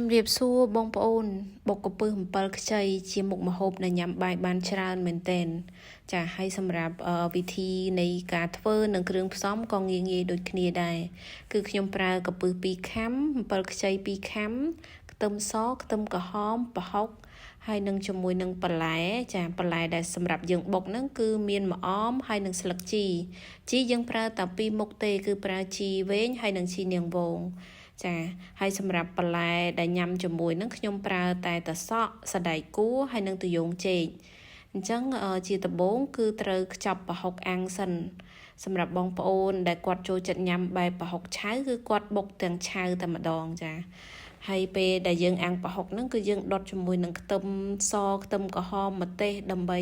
ជំរាបសួរបងប្អូនបុកកពើ7ខ្ចីជាមុខម្ហូបដែលញ៉ាំបាយបានច្រើនមែនទែនចាហើយសម្រាប់វិធីនៃការធ្វើនិងគ្រឿងផ្សំក៏ងាយដូចគ្នាដែរគឺខ្ញុំប្រើកពឹស2ខាំ7ខ្ចី2ខាំខ្ទឹមសខ្ទឹមក្រហមប្រហុកហើយនឹងជាមួយនឹងបន្លែចាបន្លែដែលសម្រាប់យើងបុកហ្នឹងគឺមានម្អមហើយនឹងស្លឹកជីយើងប្រើតែ2មុខទេគឺប្រើជីវែងហើយនឹងជីនាងវងចាហើយសម្រាប់បន្លែដែលញ៉ាំជាមួយនឹងខ្ញុំប្រើតែតសក់សណ្តែកគួរហើយនឹងទុយងចេកអញ្ចឹងជាដំបូងគឺត្រូវខ្ចប់ប្រហុកអាំងសិនសម្រាប់បងប្អូនដែលគាត់ចូលចិត្តញ៉ាំបែបប្រហុកឆៅគឺគាត់បុកទាំងឆៅតែម្ដងចាហើយពេលដែលយើងអាំងប្រហុកហ្នឹងគឺយើងដុតជាមួយនឹងខ្ទឹមសខ្ទឹមក្រហមម្ទេសដើម្បី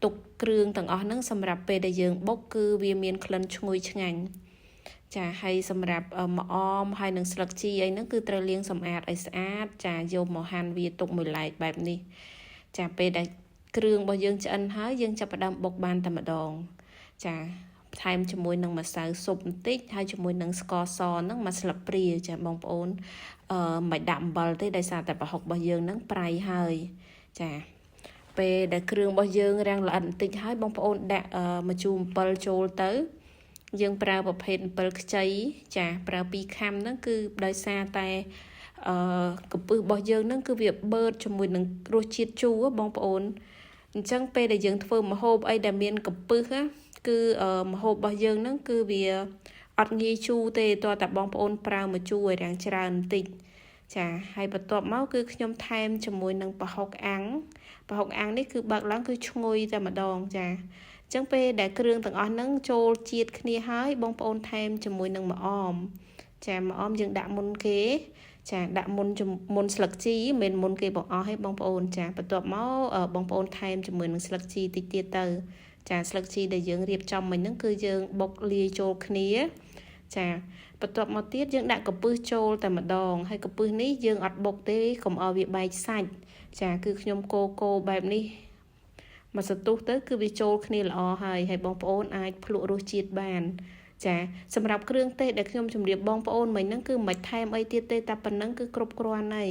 ទុកគ្រឿងទាំងអស់ហ្នឹងសម្រាប់ពេលដែលយើងបុកគឺវាមានក្លិនឈ្ងុយឆ្ងាញ់ចាហើយសម្រាប់ម្អមហើយនឹងស្លឹកជីអីហ្នឹងគឺត្រូវលាងសម្អាតឲ្យស្អាតចាយកមកហាន់វាទុកមួយឡែកបែបនេះចាពេលដែលគ្រឿងរបស់យើងឆ្អិនហើយយើងចាប់ផ្ដើមបុកបានតែម្ដងចាថែមជាមួយនឹងម្សៅស៊ុបបន្តិចហើយជាមួយនឹងស្ករសហ្នឹងមួយស្លាបព្រាចាបងប្អូនមិនដាក់អំបិលទេដោយសារតែប្រហុករបស់យើងហ្នឹងប្រៃហើយចាពេលដែលគ្រឿងរបស់យើងរាំងល្អិតបន្តិចហើយបងប្អូនដាក់ម្ជូរអំពិលចូលទៅយើងប្រើប្រភេទអំពិលខ្ចីចាប្រើ2ខាំហ្នឹងគឺដោយសារតែកពឹសរបស់យើងហ្នឹងគឺវាបឺតជាមួយនឹងរសជាតិជូរបងប្អូនអញ្ចឹងពេលដែលយើងធ្វើម្ហូបអីដែលមានកពឹសគឺម្ហូបរបស់យើងហ្នឹងគឺវាអត់ងាយជូរទេតើតែបងប្អូនប្រើម្ជូរឲ្យរាងច្រើនបន្តិចចាហើយបន្ទាប់មកគឺខ្ញុំថែមជាមួយនឹងប្រហុកអាំងនេះគឺបើកឡើងគឺឈ្ងុយតែម្ដងចាអញ្ចឹងពេលដែលគ្រឿងទាំងអស់ហ្នឹងចូលជាតិគ្នាហើយបងប្អូនថែមជាមួយនឹងម្អមចាម្អមយើងដាក់មុនគេចាដាក់មុនស្លឹកជីមិនមុនគេបងអស់ទេបងប្អូនចាបន្ទាប់មកបងប្អូនថែមជាមួយនឹងស្លឹកជីតិចទៀតទៅចាស្លឹកជីដែលយើងរៀបចំមិញហ្នឹងគឺយើងបុកលាយចូលគ្នាចាបន្ទាប់មកទៀតយើងដាក់កពឹសចូលតែម្ដងហើយកពឹសនេះយើងអត់បុកទេកុំឲ្យវាបែកសាច់ចាគឺខ្ញុំកូបែបនេះមកសន្ទុះទៅគឺវាចូលគ្នាល្អហើយបងប្អូនអាចភ្លក់រសជាតិបានចាសម្រាប់គ្រឿងទេសដែលខ្ញុំជម្រាបបងប្អូនមិញហ្នឹងគឺមិនថែមអីទៀតទេតែប៉ុណ្្នឹងគឺគ្រប់គ្រាន់ហើយ